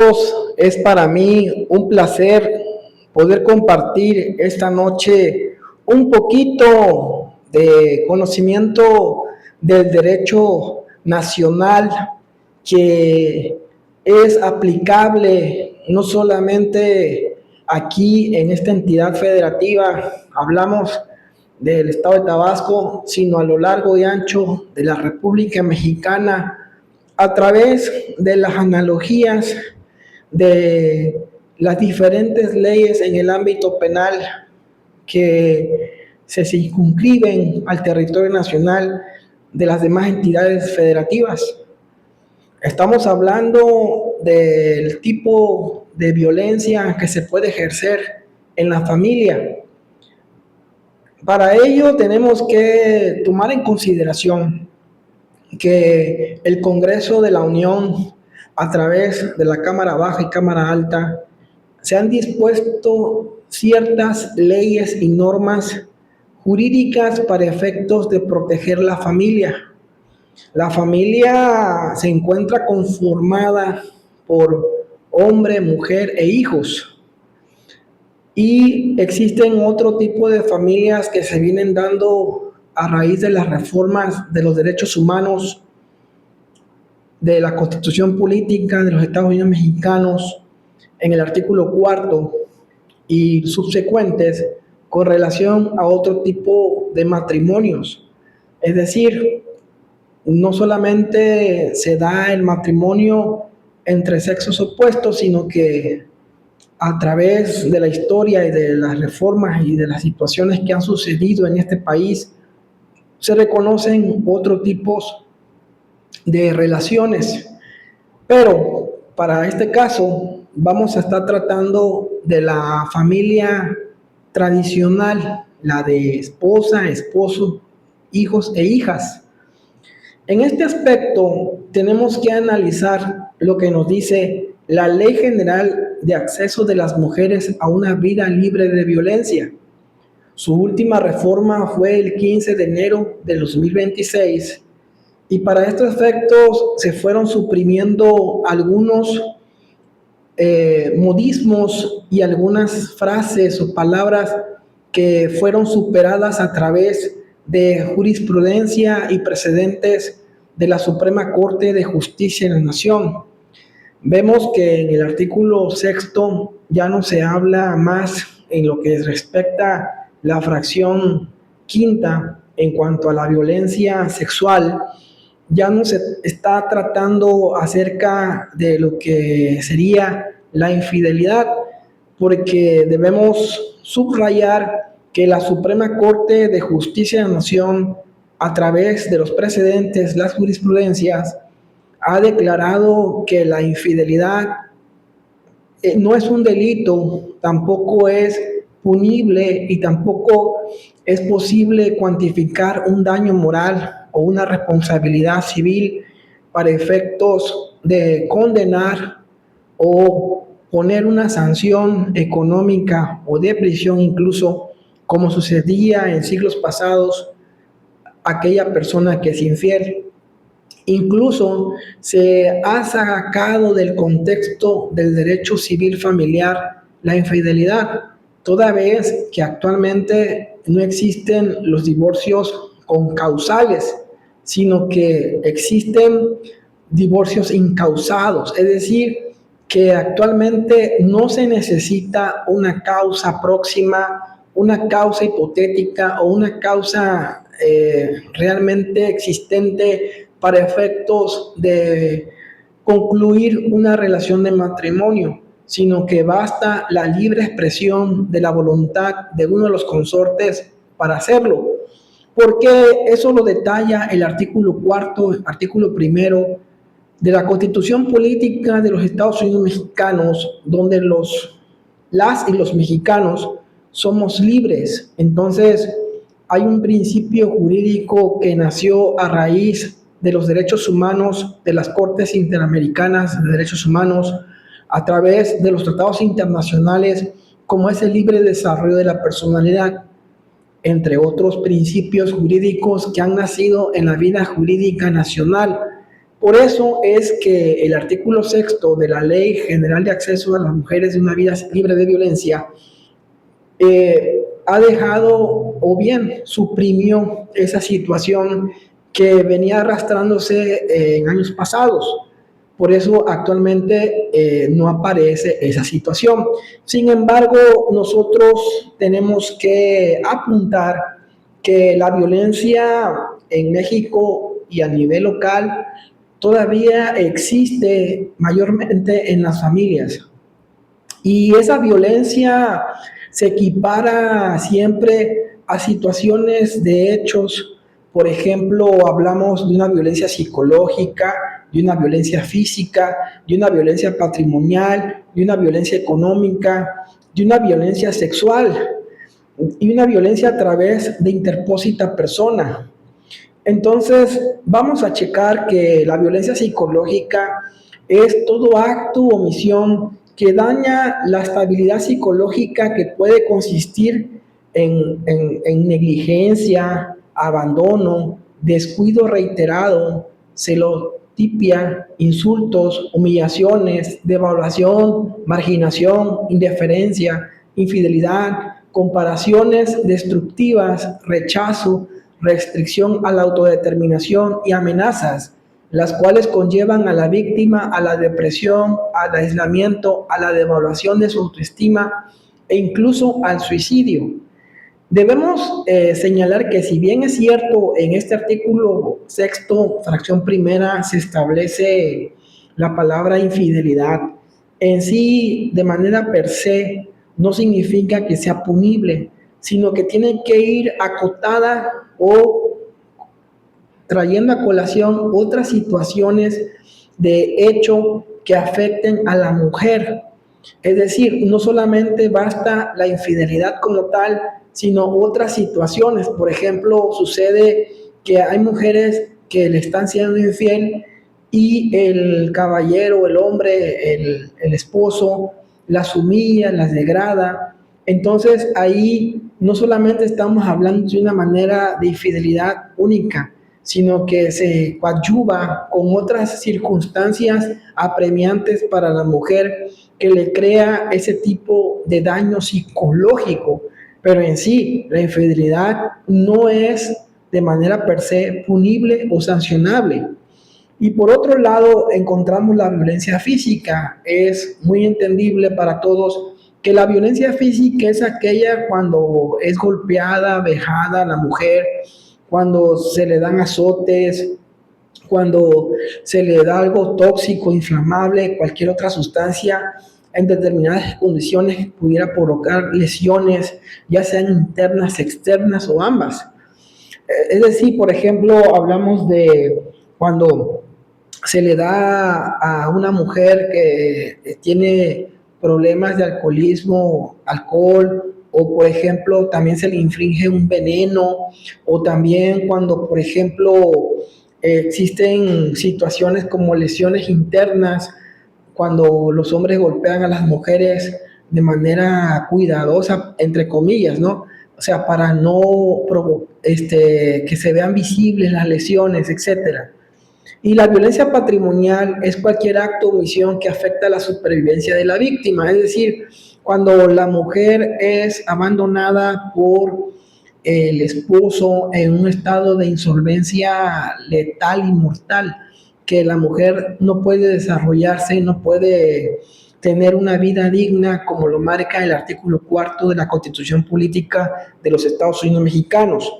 todos, es para mí un placer poder compartir esta noche un poquito de conocimiento del derecho nacional que es aplicable no solamente aquí en esta entidad federativa, hablamos del estado de Tabasco, sino a lo largo y ancho de la República Mexicana, a través de las analogías de las diferentes leyes en el ámbito penal que se circunscriben al territorio nacional de las demás entidades federativas. Estamos hablando del tipo de violencia que se puede ejercer en la familia. Para ello tenemos que tomar en consideración que el Congreso de la Unión, a través de la Cámara Baja y Cámara Alta, se han dispuesto ciertas leyes y normas jurídicas para efectos de proteger la familia. La familia se encuentra conformada por hombre, mujer e hijos. Y existen otro tipo de familias que se vienen dando a raíz de las reformas de los derechos humanos, de la Constitución Política de los Estados Unidos Mexicanos, en el artículo 4 y subsecuentes, con relación a otro tipo de matrimonios. Es decir, no solamente se da el matrimonio entre sexos opuestos, sino que a través de la historia y de las reformas y de las situaciones que han sucedido en este país, se reconocen otros tipos de relaciones. Pero para este caso vamos a estar tratando de la familia tradicional, la de esposa, esposo, hijos e hijas. En este aspecto tenemos que analizar lo que nos dice la Ley General de Acceso de las Mujeres a una Vida Libre de Violencia. Su última reforma fue el 15 de enero del 2026 y para estos efectos se fueron suprimiendo algunos modismos y algunas frases o palabras que fueron superadas a través de jurisprudencia y precedentes de la Suprema Corte de Justicia de la Nación. Vemos que en el artículo 6 ya no se habla más en lo que respecta a la fracción quinta en cuanto a la violencia sexual. Ya no se está tratando acerca de lo que sería la infidelidad, porque debemos subrayar que la Suprema Corte de Justicia de la Nación, a través de los precedentes, las jurisprudencias, ha declarado que la infidelidad no es un delito, tampoco es punible y tampoco es posible cuantificar un daño moral o una responsabilidad civil para efectos de condenar o poner una sanción económica o de prisión, incluso como sucedía en siglos pasados, aquella persona que es infiel. Incluso se ha sacado del contexto del derecho civil familiar la infidelidad, toda vez que actualmente no existen los divorcios concausales, sino que existen divorcios incausados, es decir, que actualmente no se necesita una causa próxima, una causa hipotética o una causa realmente existente para efectos de concluir una relación de matrimonio, sino que basta la libre expresión de la voluntad de uno de los consortes para hacerlo, porque eso lo detalla el artículo 4, artículo 1 de la Constitución Política de los Estados Unidos Mexicanos, donde las y los mexicanos somos libres. Entonces, hay un principio jurídico que nació a raíz de los derechos humanos de las Cortes Interamericanas de Derechos Humanos a través de los tratados internacionales, como es el libre desarrollo de la personalidad, entre otros principios jurídicos que han nacido en la vida jurídica nacional. Por eso es que el artículo 6 de la Ley General de Acceso a las Mujeres de una Vida Libre de Violencia ha dejado o bien suprimió esa situación que venía arrastrándose en años pasados. Por eso actualmente no aparece esa situación. Sin embargo, nosotros tenemos que apuntar que la violencia en México y a nivel local todavía existe mayormente en las familias. Y esa violencia se equipara siempre a situaciones de hechos. Por ejemplo, hablamos de una violencia psicológica, de una violencia física, de una violencia patrimonial, de una violencia económica, de una violencia sexual y una violencia a través de interpósita persona. Entonces, vamos a checar que la violencia psicológica es todo acto o omisión que daña la estabilidad psicológica, que puede consistir en negligencia, abandono, descuido reiterado, celotipia, insultos, humillaciones, devaluación, marginación, indiferencia, infidelidad, comparaciones destructivas, rechazo, restricción a la autodeterminación y amenazas, las cuales conllevan a la víctima a la depresión, al aislamiento, a la devaluación de su autoestima e incluso al suicidio. Debemos señalar que si bien es cierto en este artículo 6, fracción primera, se establece la palabra infidelidad, en sí de manera per se no significa que sea punible, sino que tiene que ir acotada o trayendo a colación otras situaciones de hecho que afecten a la mujer. Es decir, no solamente basta la infidelidad como tal, sino otras situaciones. Por ejemplo, sucede que hay mujeres que le están siendo infiel y el caballero, el hombre, el esposo, las humilla, las degrada. Entonces ahí no solamente estamos hablando de una manera de infidelidad única, sino que se coadyuva con otras circunstancias apremiantes para la mujer que le crea ese tipo de daño psicológico. Pero en sí, la infidelidad no es de manera per se punible o sancionable. Y por otro lado, encontramos la violencia física. Es muy entendible para todos que la violencia física es aquella cuando es golpeada, vejada la mujer, cuando se le dan azotes, cuando se le da algo tóxico, inflamable, cualquier otra sustancia en determinadas condiciones que pudiera provocar lesiones, ya sean internas, externas o ambas. Es decir, por ejemplo, hablamos de cuando se le da a una mujer que tiene problemas de alcoholismo, alcohol, o por ejemplo también se le infringe un veneno, o también cuando por ejemplo existen situaciones como lesiones internas, cuando los hombres golpean a las mujeres de manera cuidadosa, entre comillas, ¿no? O sea, para no que se vean visibles las lesiones, etcétera. Y la violencia patrimonial es cualquier acto o omisión que afecta a la supervivencia de la víctima, es decir, cuando la mujer es abandonada por el esposo en un estado de insolvencia letal y mortal, que la mujer no puede desarrollarse, no puede tener una vida digna como lo marca el artículo 4 de la Constitución Política de los Estados Unidos Mexicanos.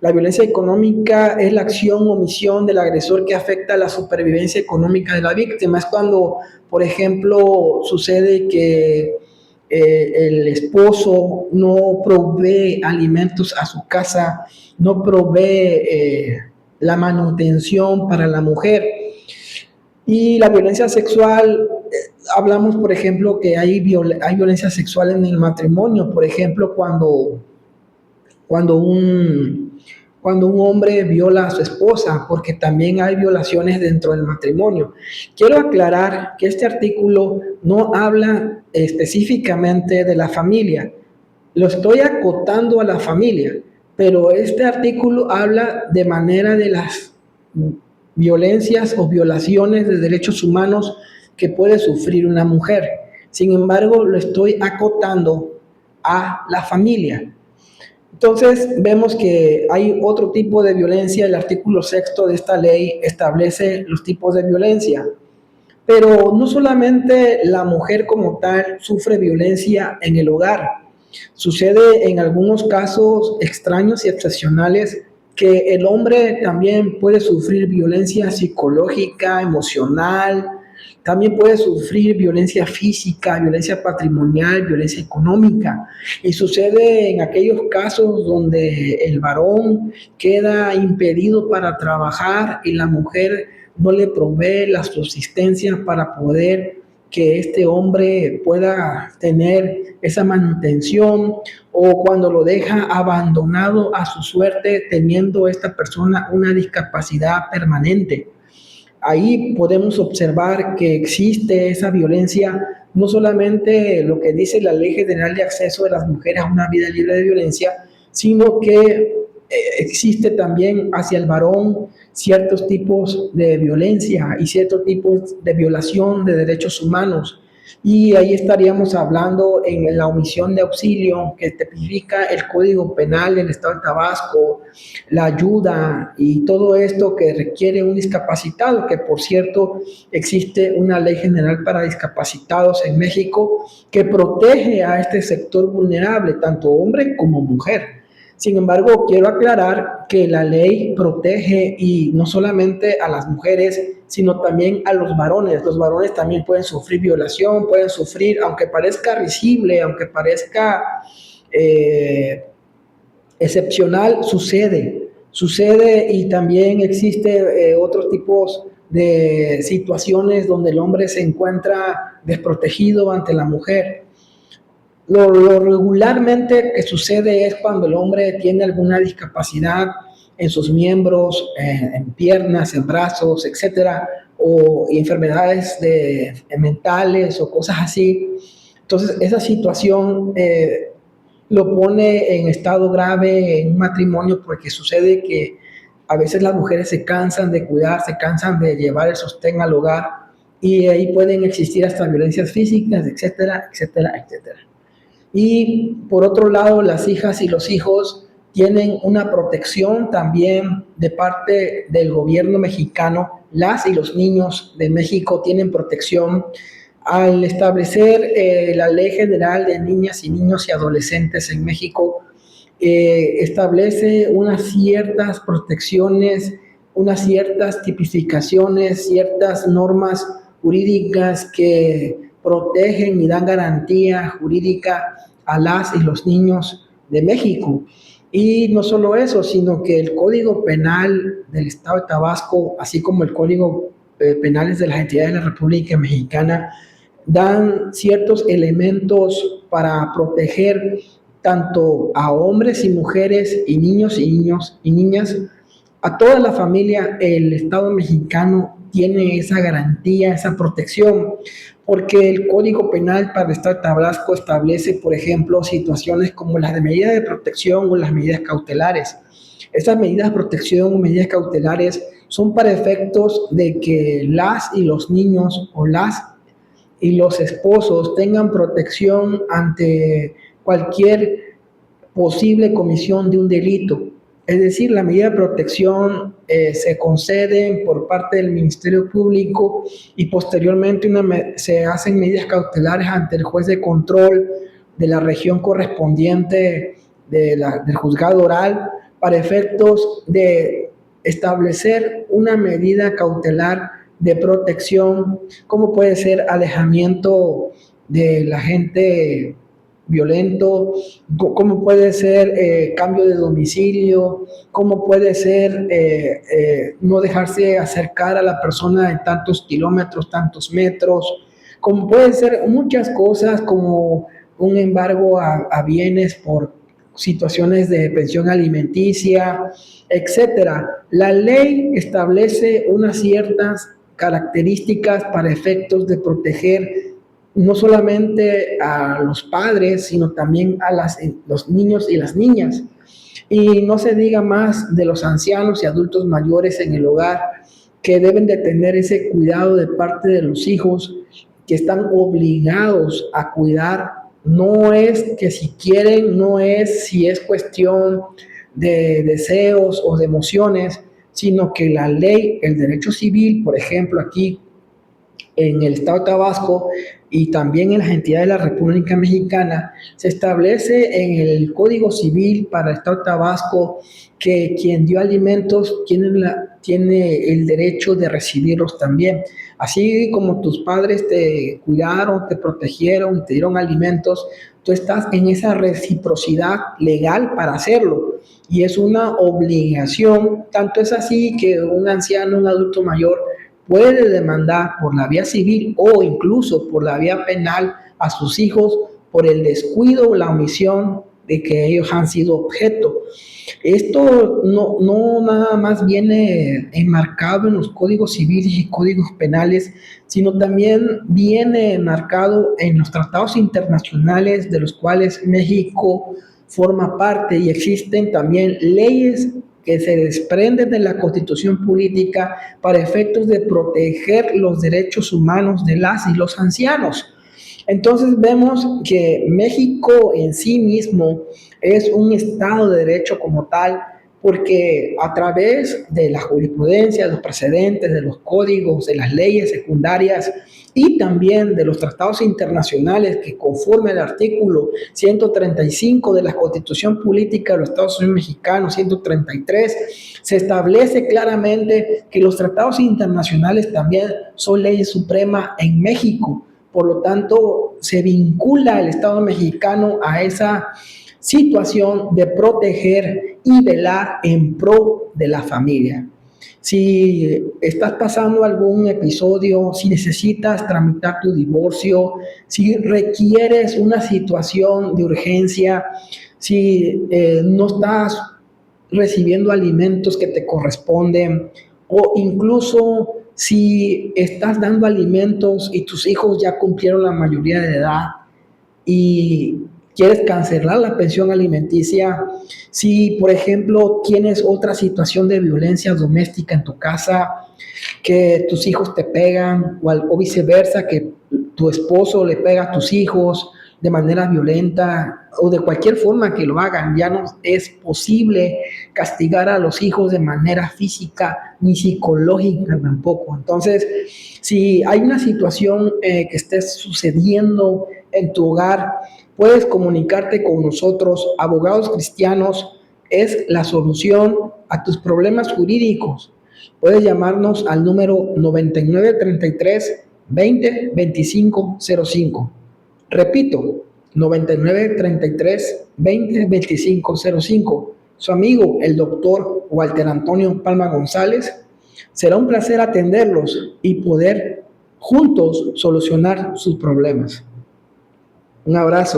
La violencia económica es la acción o omisión del agresor que afecta a la supervivencia económica de la víctima. Es cuando, por ejemplo, sucede que el esposo no provee alimentos a su casa, no provee la manutención para la mujer. Y la violencia sexual, hablamos, por ejemplo, que hay violencia sexual en el matrimonio, por ejemplo, cuando un hombre viola a su esposa, porque también hay violaciones dentro del matrimonio. Quiero aclarar que este artículo no habla específicamente de la familia, lo estoy acotando a la familia, pero este artículo habla de manera violencias o violaciones de derechos humanos que puede sufrir una mujer. Sin embargo, lo estoy acotando a la familia. Entonces, vemos que hay otro tipo de violencia. El artículo 6 de esta ley establece los tipos de violencia. Pero no solamente la mujer como tal sufre violencia en el hogar. Sucede en algunos casos extraños y excepcionales que el hombre también puede sufrir violencia psicológica, emocional, también puede sufrir violencia física, violencia patrimonial, violencia económica. Y sucede en aquellos casos donde el varón queda impedido para trabajar y la mujer no le provee la subsistencia para poder que este hombre pueda tener esa manutención, o cuando lo deja abandonado a su suerte teniendo esta persona una discapacidad permanente. Ahí podemos observar que existe esa violencia, no solamente lo que dice la Ley General de Acceso de las Mujeres a una Vida Libre de Violencia, sino que existe también hacia el varón ciertos tipos de violencia y ciertos tipos de violación de derechos humanos. Y ahí estaríamos hablando en la omisión de auxilio que tipifica el Código Penal del Estado de Tabasco, la ayuda y todo esto que requiere un discapacitado, que por cierto existe una ley general para discapacitados en México que protege a este sector vulnerable, tanto hombre como mujer. Sin embargo, quiero aclarar que la ley protege y no solamente a las mujeres, sino también a los varones. Los varones también pueden sufrir violación, pueden sufrir, aunque parezca risible, aunque parezca excepcional, sucede y también existe otros tipos de situaciones donde el hombre se encuentra desprotegido ante la mujer. Lo regularmente que sucede es cuando el hombre tiene alguna discapacidad en sus miembros, en piernas, en brazos, etcétera, o enfermedades mentales o cosas así. Entonces, esa situación lo pone en estado grave en un matrimonio, porque sucede que a veces las mujeres se cansan de cuidar, se cansan de llevar el sostén al hogar, y ahí pueden existir hasta violencias físicas, etcétera, etcétera, etcétera. Y por otro lado, las hijas y los hijos tienen una protección también de parte del gobierno mexicano. Las y los niños de México tienen protección al establecer la Ley General de Niñas y Niños y Adolescentes en México. Establece unas ciertas protecciones, unas ciertas tipificaciones, ciertas normas jurídicas que protegen y dan garantía jurídica a las y los niños de México. Y no solo eso, sino que el Código Penal del Estado de Tabasco, así como el Código Penales de las entidades de la República Mexicana, dan ciertos elementos para proteger tanto a hombres y mujeres y niños y niñas, a toda la familia. El Estado mexicano tiene esa garantía, esa protección, porque el Código Penal para el Estado de Tabasco establece, por ejemplo, situaciones como las de medidas de protección o las medidas cautelares. Estas medidas de protección o medidas cautelares son para efectos de que las y los niños o las y los esposos tengan protección ante cualquier posible comisión de un delito. Es decir, la medida de protección se concede por parte del Ministerio Público y posteriormente se hacen medidas cautelares ante el juez de control de la región correspondiente del juzgado oral para efectos de establecer una medida cautelar de protección, como puede ser alejamiento del agente violento, cómo puede ser cambio de domicilio, cómo puede ser no dejarse acercar a la persona en tantos kilómetros, tantos metros, como pueden ser muchas cosas, como un embargo a bienes por situaciones de pensión alimenticia, etcétera. La ley establece unas ciertas características para efectos de proteger no solamente a los padres, sino también a los niños y las niñas. Y no se diga más de los ancianos y adultos mayores en el hogar, que deben de tener ese cuidado de parte de los hijos, que están obligados a cuidar. No es que si quieren, no es si es cuestión de deseos o de emociones, sino que la ley, el derecho civil, por ejemplo, aquí en el Estado de Tabasco y también en las entidades de la República Mexicana, se establece en el Código Civil para el Estado de Tabasco que quien dio alimentos tiene el derecho de recibirlos también. Así como tus padres te cuidaron, te protegieron, te dieron alimentos, tú estás en esa reciprocidad legal para hacerlo. Y es una obligación, tanto es así que un anciano, un adulto mayor, puede demandar por la vía civil o incluso por la vía penal a sus hijos por el descuido o la omisión de que ellos han sido objeto. Esto no nada más viene enmarcado en los códigos civiles y códigos penales, sino también viene enmarcado en los tratados internacionales de los cuales México forma parte, y existen también leyes que se desprenden de la Constitución política para efectos de proteger los derechos humanos de las y los ancianos. Entonces vemos que México en sí mismo es un Estado de Derecho como tal, porque a través de la jurisprudencia, de los precedentes, de los códigos, de las leyes secundarias y también de los tratados internacionales que conforme al artículo 135 de la Constitución Política de los Estados Unidos Mexicanos, 133, se establece claramente que los tratados internacionales también son ley suprema en México. Por lo tanto, se vincula el Estado mexicano a esa situación de proteger y velar en pro de la familia. Si estás pasando algún episodio, si necesitas tramitar tu divorcio, si requieres una situación de urgencia, si no estás recibiendo alimentos que te corresponden, o incluso si estás dando alimentos y tus hijos ya cumplieron la mayoría de edad y quieres cancelar la pensión alimenticia, si por ejemplo tienes otra situación de violencia doméstica en tu casa, que tus hijos te pegan o viceversa, que tu esposo le pega a tus hijos de manera violenta o de cualquier forma que lo hagan, ya no es posible castigar a los hijos de manera física ni psicológica tampoco. Entonces, si hay una situación que esté sucediendo en tu hogar, puedes comunicarte con nosotros, abogados cristianos. Es la solución a tus problemas jurídicos. Puedes llamarnos al número 9933 20 25 05. Repito, 9933 20 25 05. Su amigo, el doctor Walter Antonio Palma González. Será un placer atenderlos y poder juntos solucionar sus problemas. Un abrazo.